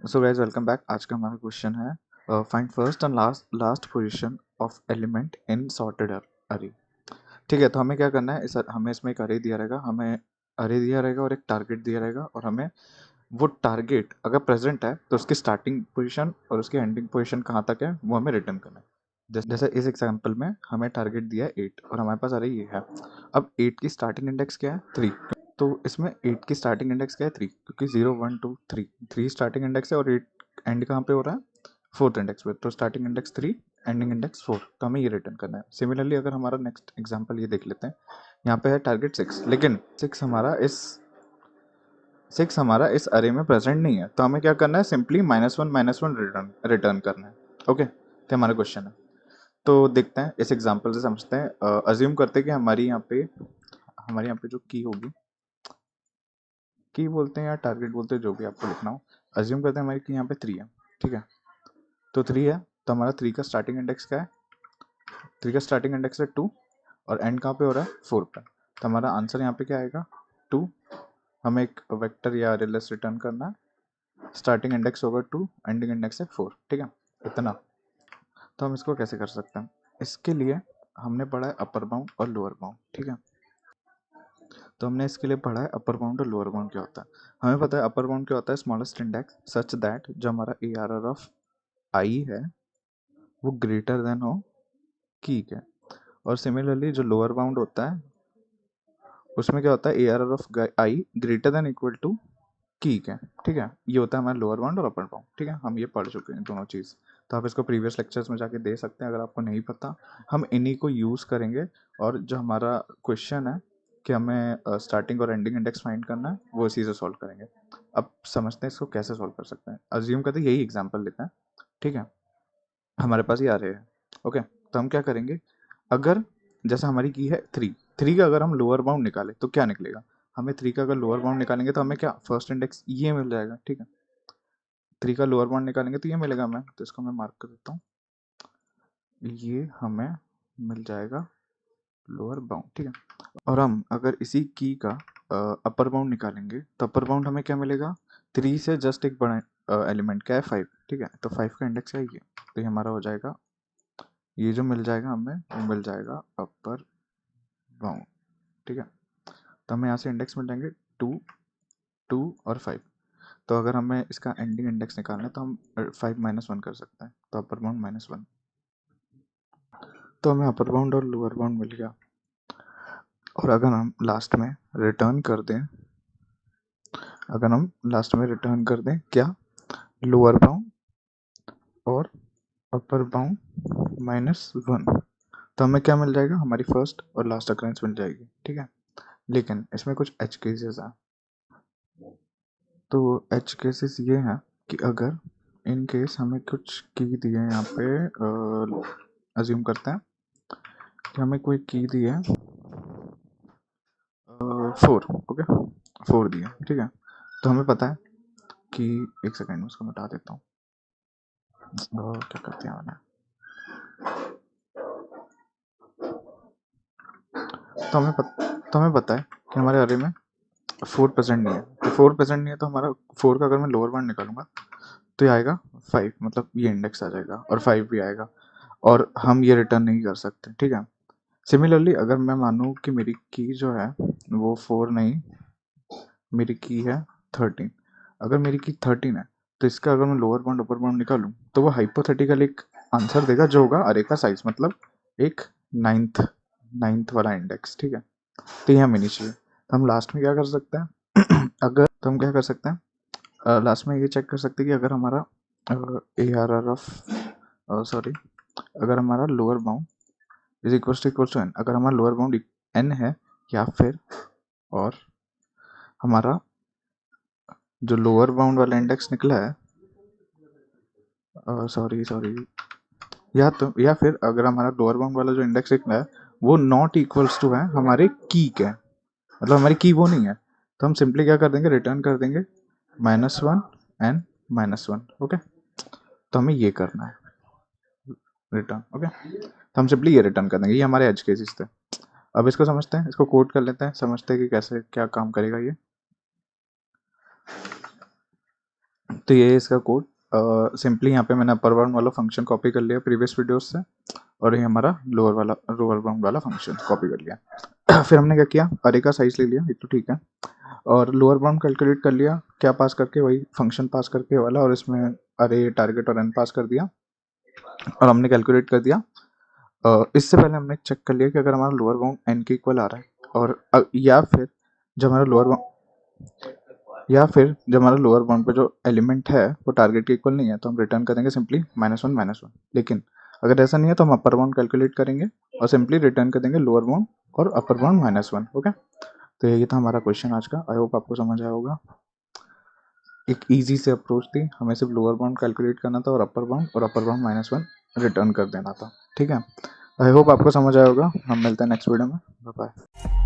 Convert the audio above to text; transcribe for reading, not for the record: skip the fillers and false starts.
So guys welcome back. आज का हमारा क्वेश्चन है find first and last position of element in sorted अरे। ठीक है, तो हमें क्या करना है, हमें इसमें एक अरे दिया रहेगा, हमें अरे दिया रहेगा और एक टारगेट दिया रहेगा, और हमें वो टारगेट अगर प्रेजेंट है तो उसकी स्टार्टिंग पोजीशन और उसकी एंडिंग पोजीशन कहाँ तक है वो हमें रिटर्न करना है। जैसे इस एग्जांपल में हमें टारगेट दिया है 8 और हमारे पास अरे ये है। अब 8 की स्टार्टिंग इंडेक्स क्या है 3। तो इसमें 8 की स्टार्टिंग इंडेक्स क्या है 3, क्योंकि 0 1 2 3 स्टार्टिंग इंडेक्स है और 8 एंड कहाँ पे हो रहा है फोर्थ इंडेक्स पे। तो स्टार्टिंग इंडेक्स 3, एंडिंग इंडेक्स 4, तो हमें ये रिटर्न करना है। सिमिलरली अगर हमारा नेक्स्ट एग्जांपल ये देख लेते हैं, यहाँ पे है टारगेट 6, लेकिन 6 हमारा इस अरे में प्रेजेंट नहीं है, तो हमें क्या करना है, सिंपली -1 रिटर्न करना है। ओके, तो हमारा क्वेश्चन है। तो देखते हैं, इस एग्जांपल से समझते हैं। अज्यूम करते हैं कि हमारे यहाँ पे जो की होगी, की बोलते हैं या टारगेट बोलते हैं, जो भी आपको लिखना हो। अज्यूम करते हैं हमारी की यहाँ पे 3 है। ठीक है, तो 3 है, तो हमारा 3 का स्टार्टिंग इंडेक्स क्या है, 3 का स्टार्टिंग इंडेक्स है 2 और एंड कहाँ पे हो रहा है 4 पे। तो हमारा आंसर यहाँ पे क्या आएगा 2। हमें एक वेक्टर या आरएलएस रिटर्न करना है, स्टार्टिंग इंडेक्स होगा 2, एंडिंग इंडेक्स है 4। ठीक है, इतना। तो हम इसको कैसे कर सकते हैं, इसके लिए हमने पढ़ा है अपर बाउंड और लोअर बाउंड। ठीक है, तो हमने इसके लिए पढ़ा है अपर बाउंड और लोअर बाउंड क्या होता है। हमें पता है अपर बाउंड क्या होता है, स्मॉलेस्ट इंडेक्स सच दैट जो हमारा ए आर आर ऑफ आई है वो ग्रेटर देन हो की के। और सिमिलरली जो लोअर बाउंड होता है उसमें क्या होता है, A R R of I greater than equal to की के। ठीक है, ये होता है हमारा लोअर बाउंड और अपर बाउंड। ठीक है, हम ये पढ़ चुके हैं दोनों चीज़। तो आप इसको प्रीवियस लेक्चर्स में जाके दे सकते हैं अगर आपको नहीं पता। हम इन्हीं को यूज़ करेंगे, और जो हमारा क्वेश्चन है कि हमें स्टार्टिंग और एंडिंग इंडेक्स फाइंड करना है, वो इसी से सॉल्व करेंगे। अब समझते हैं इसको कैसे सॉल्व कर सकते हैं। अज्यूम करते हैं यही एग्जाम्पल लेते हैं। ठीक है, हमारे पास ये आ रहे हैं। ओके, तो हम क्या करेंगे, अगर जैसा हमारी की है 3 का अगर हम लोअर बाउंड निकालें तो क्या निकलेगा, हमें 3 का अगर लोअर बाउंड निकालेंगे तो हमें क्या फर्स्ट इंडेक्स ये मिल जाएगा। ठीक है, 3 का लोअर बाउंड निकालेंगे तो ये मिलेगा हमें, तो इसको मैं मार्क कर देता हूँ, ये हमें मिल जाएगा लोअर बाउंड। ठीक है, और हम अगर इसी की का अपर बाउंड निकालेंगे तो अपर बाउंड हमें क्या मिलेगा, 3 से जस्ट एक बड़ा एलिमेंट क्या है 5। ठीक है, तो 5 का इंडेक्स है ये, तो ये हमारा हो जाएगा, ये जो मिल जाएगा हमें वो मिल जाएगा अपर बाउंड। ठीक है, तो हमें यहाँ से इंडेक्स मिल जाएंगे 2, 2 और 5। तो अगर हमें इसका एंडिंग इंडेक्स निकालना है तो हम 5 -1 कर सकते हैं, तो अपर बाउंड -1। तो हमें अपर बाउंड और लोअर बाउंड मिल गया। और अगर हम लास्ट में रिटर्न कर दें, क्या, लोअर बाउंड और अपर बाउंड -1, तो हमें क्या मिल जाएगा, हमारी फर्स्ट और लास्ट अकरेंस मिल जाएगी। ठीक है, लेकिन इसमें कुछ एच केसेस हैं। तो एच केसेस ये हैं कि अगर इन केस हमें कुछ की दी है, यहाँ पे अज्यूम करते हैं कि हमें कोई की दी है 4। ओके, 4 दी है। ठीक है, तो हमें पता है कि, एक सेकेंड में उसको मिटा देता हूँ। क्या करते हैं मैंने, तो हमें पता है कि हमारे अरे में 4% नहीं है। तो 4% नहीं है तो हमारा 4 का अगर मैं लोअर बाउंड निकालूंगा तो ये आएगा 5, मतलब ये इंडेक्स आ जाएगा और 5 भी आएगा, और हम ये रिटर्न नहीं कर सकते। ठीक है, सिमिलरली अगर मैं मानूँ कि मेरी की जो है वो 4 नहीं, मेरी की है 13। अगर मेरी की 13 है तो इसका अगर मैं लोअर बाउंड अपर बाउंड निकालूं तो वो हाइपोथेटिकल एक आंसर देगा जो होगा अरे का साइज, मतलब एक नाइन्थ वाला इंडेक्स। ठीक है, तो ये हमें नहीं चाहिए। तो हम लास्ट में क्या कर सकते हैं अगर, तो हम क्या कर सकते हैं लास्ट में ये चेक कर सकते हैं कि अगर हमारा A R R of sorry, अगर हमारा lower bound is equal to N, अगर हमारा लोअर बाउंड एन है, या फिर और हमारा जो लोअर बाउंड वाला इंडेक्स निकला है, सॉरी, या फिर अगर हमारा लोअर बाउंड वाला जो इंडेक्स निकला है वो नॉट इक्वल्स टू है हमारे की के, मतलब हमारी की वो नहीं है, तो हम सिंपली क्या कर देंगे, रिटर्न कर देंगे -1 एंड -1। ओके, तो हमें ये करना है रिटर्न। ओके, तो हम सिंपली ये रिटर्न कर देंगे, ये हमारे एज केसेस थे। अब इसको समझते हैं, इसको कोड कर लेते हैं, समझते हैं कि कैसे क्या काम करेगा ये। तो ये है इसका कोड। सिंपली यहाँ पे मैंने अपर बाउंड वाला फंक्शन कॉपी कर लिया प्रीवियस वीडियोस से, और ये हमारा लोअर बाउंड वाला फंक्शन कॉपी कर लिया। फिर हमने क्या किया, अरे का साइज ले लिया, ये तो ठीक है, और लोअर बाउंड कैलकुलेट कर लिया, क्या पास करके, वही फंक्शन पास करके वाला, और इसमें अरे टारगेट और एन पास कर दिया, और हमने कैलकुलेट कर दिया। इससे पहले हमने चेक कर लिया कि अगर हमारा लोअर बाउंड एन के इक्वल आ रहा है, और या फिर जब हमारा लोअर बाउंड पे जो एलिमेंट है वो टारगेट के इक्वल नहीं है, तो हम रिटर्न करेंगे सिंपली -1 -1। लेकिन अगर ऐसा नहीं है तो हम अपर बाउंड कैलकुलेट करेंगे और सिंपली रिटर्न कर देंगे लोअर बाउंड और अपर बाउंड -1। ओके, तो यही था हमारा क्वेश्चन आज का। आई होप आपको समझ आया होगा। एक इजी से अप्रोच थी, हमें सिर्फ लोअर बाउंड कैलकुलेट करना था और अपर बाउंड -1 रिटर्न कर देना था। ठीक है, आई होप आपको समझ आया होगा। हम मिलते हैं नेक्स्ट वीडियो में। Bye bye.